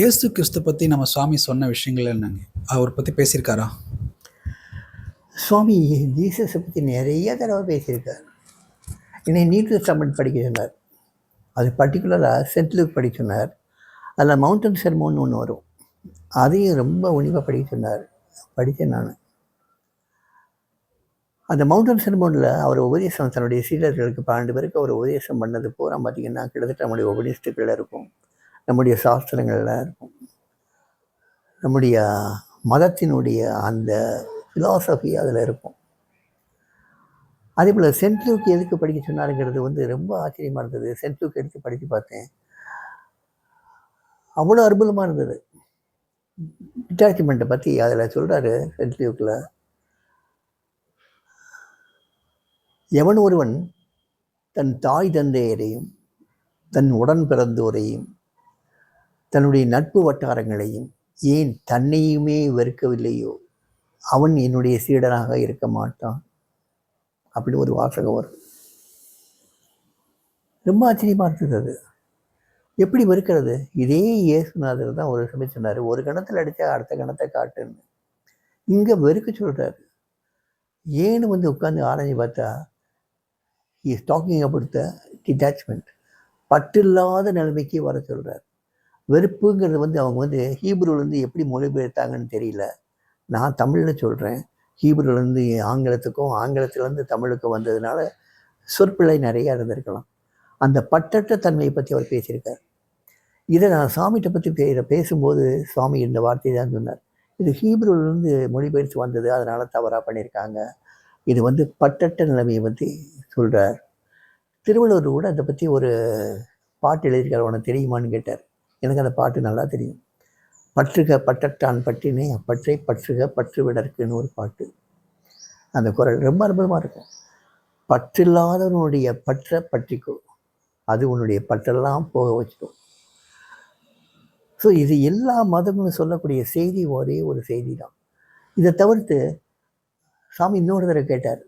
இயேசு கிறிஸ்து பத்தி நம்ம சுவாமி சொன்ன விஷயங்கள் என்னங்க? அவர் பத்தி பேசியிருக்காரா? சுவாமி ஜீசஸை பற்றி நிறைய தடவை பேசியிருக்கார். என்னை நியூ டெஸ்டமென்ட் படிக்க சொன்னார். அது பர்டிகுலராக சென்ட் லூக் படிக்க சொன்னார். அதில் மவுண்டன் செர்மோன்னு ஒன்று வரும். அதையும் ரொம்ப உன்னிப்பாக படிக்க சொன்னார். படித்தேன் நான். அந்த மவுண்டன் செர்மோனில் அவர் உபதேசம் தன்னுடைய சீடர்களுக்கு 12 பேருக்கு அவர் உபதேசம் பண்ணது பூரா பார்த்திங்கன்னா கிட்டத்தட்ட நம்முடைய உபநிஷத்துக்களில் இருக்கும், நம்முடைய சாஸ்திரங்களில் இருக்கும், நம்முடைய மதத்தினுடைய அந்த ஃபிலாசபி அதில் இருக்கும். அதே போல் சென்ட் லூக் எதுக்கு படிக்க சொன்னாருங்கிறது ரொம்ப ஆச்சரியமாக இருந்தது. சென்ட் லூக் எடுத்து படித்து பார்த்தேன். அவ்வளோ அற்புதமாக இருந்தது. டிட்டாச்மெண்ட்டை பற்றி அதில் சொல்கிறாரு சென்ட் லூக்கில். எவன் ஒருவன் தன் தாய் தந்தையரையும் தன் உடன் பிறந்தோரையும் தன்னுடைய நட்பு வட்டாரங்களையும் ஏன் தன்னையுமே வெறுக்கவில்லையோ அவன் என்னுடைய சீடனாக இருக்க மாட்டான் அப்படின்னு ஒரு வாசகம் வரும். ரொம்ப ஆச்சரியமாக இருந்தது. அது எப்படி வெறுக்கிறது? இதே இயேசுநாதர் தான் ஒரு சமயம் சொன்னார், ஒரு கணத்தில் அடித்தா அடுத்த கணத்தை காட்டுன்னு. இங்கே வெறுக்க சொல்கிறாரு. ஏன்னு உட்காந்து ஆராய்ச்சி பார்த்தா is talking about the detachment. பற்றில்லாத நிலைமைக்கு வர சொல்கிறார். வெறுப்புங்கிறது அவங்க ஹீப்ரூலேருந்து எப்படி மொழிபெயர்த்தாங்கன்னு தெரியல. நான் தமிழில் சொல்கிறேன். ஹீப்ரூலேருந்து ஆங்கிலத்துக்கும் ஆங்கிலத்திலேருந்து தமிழுக்கும் வந்ததுனால சொற்பிழை நிறையா இருந்திருக்கலாம். அந்த பற்றற்ற தன்மையை பற்றி அவர் பேசியிருக்கார். இதை நான் சாமிகிட்ட பற்றி பேசும்போது சுவாமி இந்த வார்த்தையை தான் சொன்னார். இது ஹீப்ரூலேருந்து மொழிபெயர்த்து வந்தது, அதனால் தவறாக பண்ணியிருக்காங்க. இது பற்றற்ற நிலைமையை பற்றி சொல்கிறார். திருவள்ளுவர் கூட அதை பற்றி ஒரு பாட்டு எழுதியிருக்கார். உனக்கு தெரியுமான்னு கேட்டார். எனக்கு அந்த பாட்டு நல்லா தெரியும். பற்றுக பற்றற்றான் பற்றினே அப்பற்றை பற்றுக பற்று விடற்குன்னு ஒரு பாட்டு. அந்த குரல் ரொம்ப அற்புதமாக இருக்கும். பற்றில்லாதவனுடைய பற்றை பற்றிக்கோ, அது உன்னுடைய பற்றெல்லாம் போக வச்சிடும். ஸோ இது எல்லா மதமும் சொல்லக்கூடிய செய்தி ஒரே ஒரு செய்தி தான். இதை தவிர்த்து சாமி இன்னொரு தடவை கேட்டார்.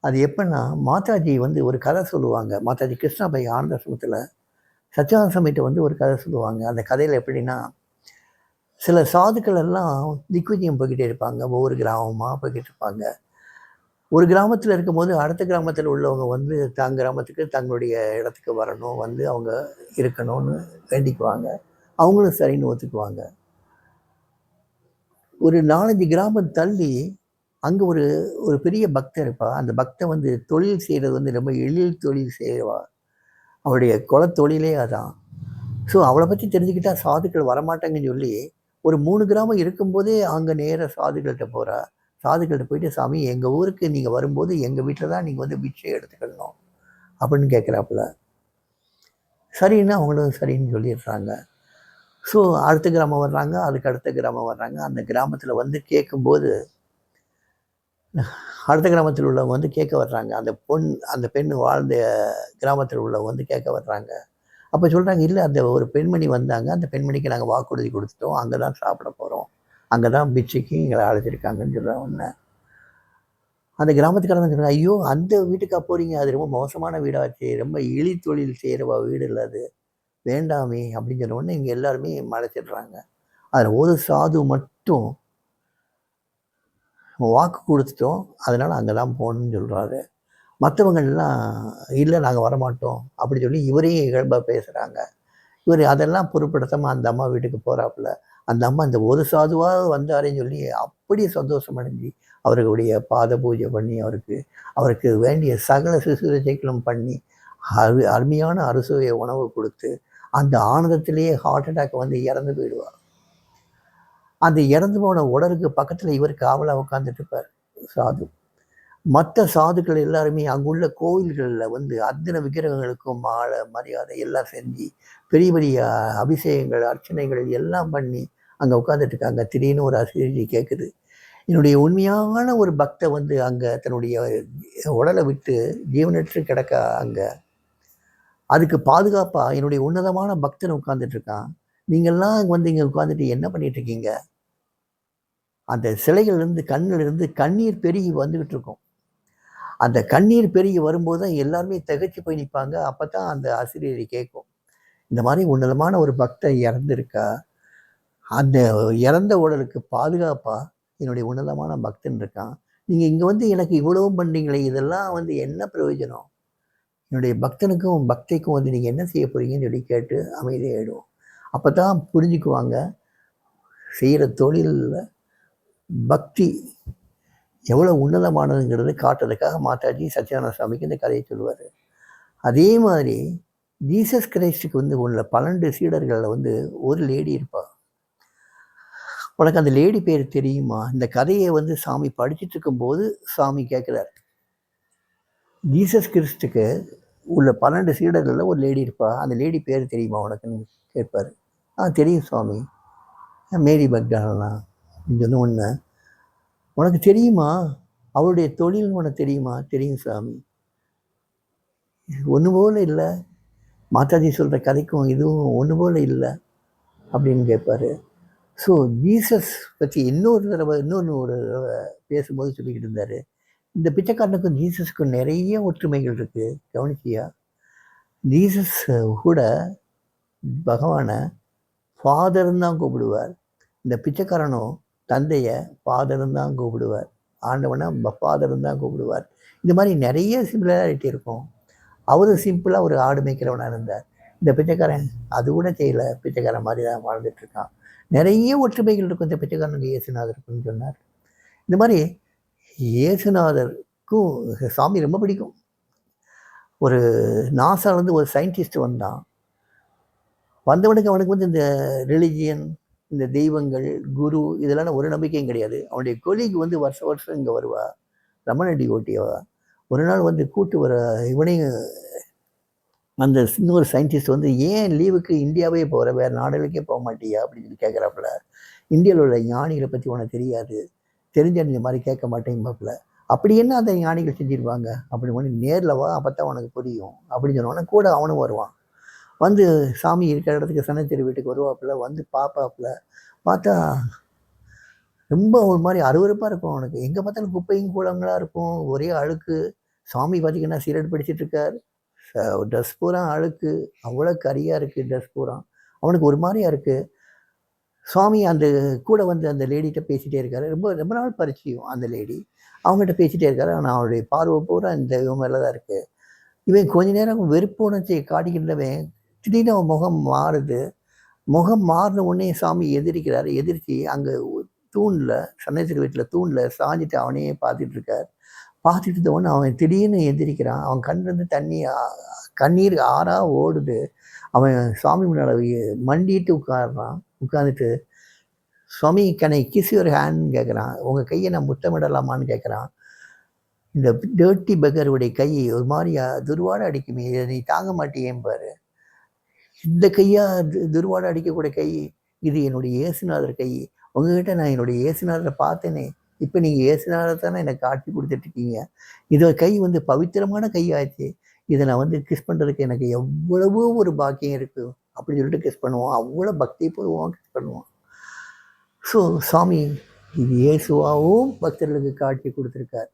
அது எப்படின்னா, மாதாஜி ஒரு கதை சொல்லுவாங்க. மாதாஜி கிருஷ்ணாபாய் ஆனந்தாசிரமத்தில் சச்சிதானந்த சமயத்தை ஒரு கதை சொல்லுவாங்க. அந்த கதையில் எப்படின்னா, சில சாதுக்கள் எல்லாம் திக்விஜயம் போய்கிட்டே இருப்பாங்க. ஒவ்வொரு கிராமமாக போய்கிட்டு இருப்பாங்க. ஒரு கிராமத்தில் இருக்கும்போது அடுத்த கிராமத்தில் உள்ளவங்க தங்க கிராமத்துக்கு தங்களுடைய இடத்துக்கு வரணும், அவங்க இருக்கணும்னு வேண்டிக்குவாங்க. அவங்களும் சரின்னு ஒத்துக்குவாங்க. ஒரு 4-5 கிராமம் தள்ளி அங்கே ஒரு ஒரு பெரிய பக்தர் இருப்பா. அந்த பக்தன் தொழில் செய்கிறது ரொம்ப எளில் தொழில் செய்வா. அவருடைய குலத்தொழிலே அதான். ஸோ அவளை பற்றி தெரிஞ்சுக்கிட்டா சாதுக்கள் வரமாட்டாங்கன்னு சொல்லி ஒரு 3 கிராமம் இருக்கும்போதே அங்கே நேராக சாதுக்கள்கிட்ட போகிறா. சாதுக்கள்கிட்ட போயிட்டு, சாமி எங்கள் ஊருக்கு நீங்கள் வரும்போது எங்கள் வீட்டில் தான் நீங்கள் பிச்சை எடுத்துக்கணும் அப்படின்னு கேட்குறாப்புல. சரின்னு அவங்களும் சரின்னு சொல்லிடுறாங்க. ஸோ அடுத்த கிராமம் வர்றாங்க, அதுக்கு அடுத்த கிராமம் வர்றாங்க. அந்த கிராமத்தில் கேட்கும்போது அடுத்த கிராமத்தில் உள்ளவங்க கேட்க வர்றாங்க. அந்த பெண் வாழ்ந்த கிராமத்தில் உள்ளவங்க கேட்க வர்றாங்க. அப்போ சொல்கிறாங்க, இல்லை அந்த ஒரு பெண்மணி வந்தாங்க, அந்த பெண்மணிக்கு நாங்கள் வாக்குறுதி கொடுத்துட்டோம், அங்கே தான் சாப்பிட போகிறோம், அங்கே தான் பிச்சைக்கு எங்களை அழைச்சிருக்காங்கன்னு சொல்கிறேன். ஒன்று அந்த கிராமத்துக்காரங்க சொல்கிறாங்க, ஐயோ அந்த வீட்டுக்கா போகிறீங்க, அது ரொம்ப மோசமான வீடாச்சு, ரொம்ப இழி தொழில் செய்கிறவா வீடு இல்லை, அது வேண்டாமே அப்படின்னு சொன்ன உடனே இங்கே எல்லாருமே மறைச்சிடுறாங்க. அதில் ஒரு சாது மட்டும் வாக்கு கொடுத்துட்டோம், அதனால் அங்கே தான் போகணுன்னு சொல்கிறாரு. மற்றவங்கள்லாம் இல்லை நாங்கள் வரமாட்டோம் அப்படி சொல்லி இவரையும் இயல்பாக பேசுகிறாங்க. இவர் அதெல்லாம் பொருட்படுத்தாமல் அந்த அம்மா வீட்டுக்கு போகிறாப்புல. அந்த அம்மா இந்த ஒரு சாதுவாக வந்தாரேன்னு சொல்லி அப்படியே சந்தோஷம் அடைஞ்சி அவர்களுடைய பாத பூஜை பண்ணி அவருக்கு வேண்டிய சகல சுசுரட்சைகளும் பண்ணி அருமையான அறுசுவை உணவு கொடுத்து அந்த ஆனந்தத்திலேயே ஹார்ட் அட்டாக் இறந்து போயிடுவார். அந்த இறந்து போன உடலுக்கு பக்கத்தில் இவர் காவலாக உட்காந்துட்டு இருப்பார் சாது. மற்ற சாதுக்கள் எல்லாருமே அங்குள்ள கோவில்களில் அத்தனை விக்கிரகங்களுக்கும் மாலை மரியாதை எல்லாம் செஞ்சு பெரிய பெரிய அபிஷேகங்கள் அர்ச்சனைகள் எல்லாம் பண்ணி அங்கே உட்காந்துட்டு இருக்காங்க. திடீர்னு ஒரு அசிரி கேட்குது, என்னுடைய உண்மையான ஒரு பக்தை அங்கே தன்னுடைய உடலை விட்டு ஜீவனற்று கிடக்க அங்கே அதுக்கு பாதுகாப்பாக என்னுடைய உன்னதமான பக்தன் உட்காந்துட்டு இருக்கான், நீங்கள்லாம் இங்கே உட்காந்துட்டு என்ன பண்ணிட்டு இருக்கீங்க? அந்த சிலைகள்லேருந்து கண்ணிலிருந்து கண்ணீர் பெருகி வந்துக்கிட்டு இருக்கும். அந்த கண்ணீர் பெருகி வரும்போது தான் எல்லாருமே திகைச்சு போய் நிற்பாங்க. அப்போ தான் அந்த ஆசிரியரை கேட்கும், இந்த மாதிரி உன்னதமான ஒரு பக்தன் இறந்துருக்கா, அந்த இறந்த உடலுக்கு பாதுகாப்பாக என்னுடைய உன்னதமான பக்தன் இருக்கான். நீங்கள் இங்கே வந்து எனக்கு இவ்வளவும் பண்ணீங்களே, இதெல்லாம் வந்து என்ன பிரயோஜனம்? என்னுடைய பக்தனுக்கும் பக்தைக்கும் வந்து நீங்கள் என்ன செய்ய போகிறீங்கன்னு சொல்லி கேட்டு அமைதியாகிடும். அப்போ தான் புரிஞ்சுக்குவாங்க செய்கிற தொழிலில் பக்தி எவ்வளோ உன்னதமானதுங்கிறது காட்டுறதுக்காக மாதாஜி சச்சிதானந்த சுவாமிக்கு இந்த கதையை சொல்லுவார். அதே மாதிரி ஜீசஸ் கிரைஸ்டுக்கு வந்து உள்ள 12 சீடர்களில் வந்து ஒரு லேடி இருப்பாள். உனக்கு அந்த லேடி பேர் தெரியுமா? இந்த கதையை வந்து சாமி படிச்சுட்டு இருக்கும்போது சாமி கேட்குறாரு, ஜீசஸ் கிறிஸ்டுக்கு உள்ள 12 சீடர்களில் ஒரு லேடி இருப்பா, அந்த லேடி பேர் தெரியுமா உனக்குன்னு கேட்பார். தெரியும் சுவாமி, மேரி மக்டலனா அப்படின்னு சொன்ன ஒன்று. உனக்கு தெரியுமா அவருடைய தொழில் உனக்கு தெரியுமா? தெரியும் சாமி. ஒன்று போல் இல்லை, மாதாஜி சொல்கிற கதைக்கும் இதுவும் ஒன்று போல் இல்லை அப்படின்னு கேட்பார். ஸோ ஜீசஸ் பற்றி இன்னொரு தடவை பேசும்போது சொல்லிக்கிட்டு இருந்தார், இந்த பிச்சைக்காரனுக்கும் ஜீசஸுக்கும் நிறைய ஒற்றுமைகள் இருக்குது, கவனிச்சியா? ஜீசஸ் கூட பகவானை ஃபாதர்ன்னு தான் கூப்பிடுவார். இந்த பிச்சைக்காரனும் தந்தையை ஃபாதர்ன்னு தான் கூப்பிடுவார், ஆண்டவனை ஃபாதர்ன்னு தான் கூப்பிடுவார். இந்த மாதிரி நிறைய சிமிலாரிட்டி இருக்கும். அவரும் சிம்பிளாக ஒரு ஆடு மேய்க்கிறவனாக இருந்தார். இந்த பிச்சைக்காரன் அது கூட செய்யலை, பிச்சைக்காரன் மாதிரி தான் வாழ்ந்துட்டுருக்கான். நிறைய ஒற்றுமைகள் இருக்கும் இந்த பிச்சைக்காரனுக்கு இயேசுநாதருக்குன்னு சொன்னார். இந்த மாதிரி இயேசுநாதருக்கும் சாமி ரொம்ப பிடிக்கும். ஒரு நாசாலேருந்து ஒரு சயின்டிஸ்ட் வந்தவனுக்கு அவனுக்கு வந்து இந்த ரிலிஜியன், இந்த தெய்வங்கள், குரு இதெல்லாம் ஒரு நம்பிக்கையும் கிடையாது. அவனுடைய கொலிக்கு வந்து வருஷம் இங்கே வருவா, ரமணடி ஓட்டியவா. ஒரு நாள் வந்து கூட்டு வர இவனையும் அந்த இன்னொரு சயின்டிஸ்ட் வந்து, ஏன் லீவுக்கு இந்தியாவே போகிற, வேறு நாடுகளுக்கே போக மாட்டியா அப்படின்னு சொல்லி கேட்குறாப்புல. இந்தியாவில் உள்ள ஞானிகளை பற்றி உனக்கு தெரியாது, தெரிஞ்ச இந்த மாதிரி கேட்க மாட்டேங்கப்பாப்புல. அப்படி என்ன அந்த ஞானிகள் செஞ்சுருப்பாங்க அப்படின்னு பண்ணி, நேரில் வா, அப்போ தான் உனக்கு புரியும் அப்படின்னு சொன்னோன்னே கூட அவனும் வருவான். வந்து சாமி இருக்கிற இடத்துக்கு சனத்தெரு வீட்டுக்கு வருவாப்புல, வந்து பார்ப்பாப்புல. பார்த்தா ரொம்ப ஒரு மாதிரி அருவருப்பாக இருக்கும் அவனுக்கு. எங்கே பார்த்தாலும் குப்பையும் கூலங்களாக இருக்கும், ஒரே அழுக்கு. சாமி பார்த்திங்கன்னா சிகரெட் பிடிச்சிட்டு இருக்கார், ட்ரெஸ் பூரா அழுக்கு, அவ்வளோ கரியாக இருக்குது ட்ரெஸ் பூரா. அவனுக்கு ஒரு மாதிரியா இருக்குது. சுவாமி அந்த கூட வந்து அந்த லேடிகிட்ட பேசிகிட்டே இருக்காரு. ரொம்ப ரொம்ப நாள் பரிச்சயம் அந்த லேடி. அவங்ககிட்ட பேசிகிட்டே இருக்காரு. ஆனால் அவருடைய பார்வை பூரா இந்த இவன் மேலே தான் இருக்குது. இவன் கொஞ்ச நேரம் வெறுப்பு உணர்ச்சியை காட்டிக்கிட்டவன் திடீர்னு அவன் முகம் மாறுது. முகம் மாறின உடனே சாமி எதிர்க்கிறார். எதிர்த்து அங்கே தூணில், சன்னேஸ்வரி வீட்டில் தூணில் சாஞ்சிட்டு அவனையே பார்த்துட்டு இருக்கார். பார்த்துட்டு இருந்த உடனே அவன் திடீர்னு எந்திரிக்கிறான். அவன் கண்ணிருந்து கண்ணீர் ஆறாக ஓடுது. அவன் சுவாமி முன்னாடி மண்டிட்டு உட்காடுறான். உட்காந்துட்டு, சுவாமி கேன் ஐ கிஸ் யுவர் ஹேண்ட்னு கேட்குறான். உங்கள் கையை நான் முத்தமிடலாமான்னு கேட்குறான். இந்த டேர்ட்டி பெக்கருடைய கை ஒரு மாதிரியா துர்வாடை அடிக்குமே, இதை நீ தாங்க மாட்டியேன் பாரு. இந்த கையா துர்வாடை அடிக்கக்கூடிய கை? இது என்னுடைய இயேசுநாதர் கை. உங்ககிட்ட நான் என்னுடைய இயேசுநாதரை பார்த்தேனே, இப்போ நீங்கள் இயேசுநாதர் தானே எனக்கு காட்சி கொடுத்துட்ருக்கீங்க. இது கை வந்து பவித்திரமான கையாச்சு. இதை நான் வந்து கிஸ் பண்ணுறதுக்கு எனக்கு எவ்வளவோ ஒரு பாக்கியம் இருக்குது அப்படின்னு சொல்லிட்டு கிஸ் பண்ணுவோம். அவ்வளோ பக்தி பூர்வமாக கிஸ் பண்ணுவோம். ஸோ சாமி இது இயேசுவாகவும் பக்தர்களுக்கு காட்சி கொடுத்துருக்கார்.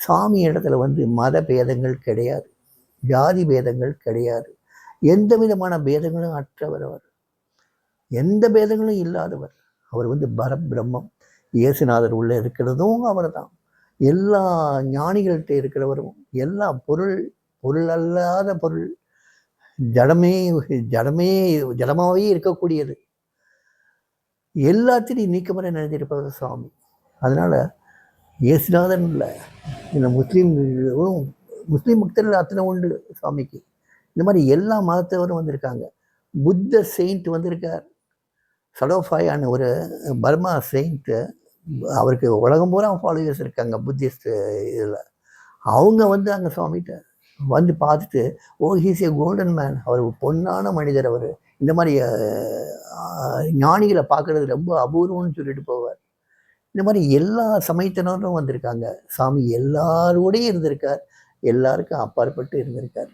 சாமி இடத்துல வந்து மத பேதங்கள் கிடையாது, ஜாதி பேதங்கள் கிடையாது, எந்த விதமான பேதங்களும் அற்றவர் அவர், எந்த பேதங்களும் இல்லாதவர். அவர் வந்து பரபிரம்மம். இயேசுநாதர் உள்ளே இருக்கிறதும் அவர் தான். எல்லா ஞானிகள்கிட்ட இருக்கிறவரும், எல்லா பொருள் அல்லாத பொருள், ஜடமாகவே இருக்கக்கூடியது, எல்லாத்தையும் நீக்கமர நினைஞ்சிருப்பவர் சுவாமி. அதனால் இயேசுநாதன் இல்லை, இந்த முஸ்லீம் பக்தர்கள் அத்தனை உண்டு சுவாமிக்கு. இந்த மாதிரி எல்லா மதத்தவரும் வந்திருக்காங்க. புத்த செயின்ட் வந்திருக்கார், சடோஃபாயான்னு ஒரு பர்மா செயின்ட்டு. அவருக்கு உலகம் பூரா ஃபாலோவர்ஸ் இருக்காங்க புத்திஸ்ட் இதில். அவங்க வந்து அங்கே சுவாமிகிட்ட வந்து பார்த்துட்டு, ஹீஸ் ஏ கோல்டன் மேன், அவர் பொன்னான மனிதர் அவர், இந்த மாதிரி ஞானிகளை பார்க்குறது ரொம்ப அபூர்வம்னு சொல்லிட்டு போவார். இந்த மாதிரி எல்லா சமயத்தினரும் வந்திருக்காங்க. சாமி எல்லாரோடையும் இருந்திருக்கார், எல்லாருக்கும் அப்பாற்பட்டு இருந்திருக்கார்.